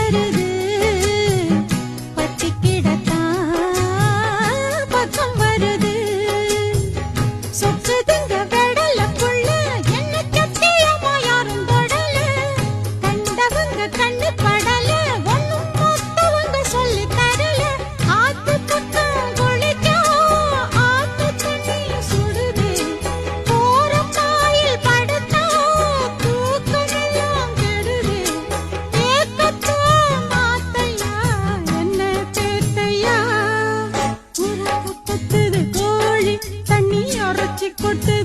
வருது பத்திக்கிடத்தான் பக்கம் வருது சொக்குதுங்க வெடல புள்ள என்ன சத்தியமா யாரும் தொடல கண்டவங்க கண்ணு படல ஒண்ணும் மொத்தவங்க சொல்லி தரல ஆத்து பக்கம் குளிச்சா ஆத்து தண்ணி சுடுது போற பாயில் படுத்தா தூக்கமெல்லாம் கெடுது ஏக்கத்தான் மாத்தையா என்ன பேத்தையா உறக்க பத்துது கோழி தண்ணி உரைச்சி கொட்டு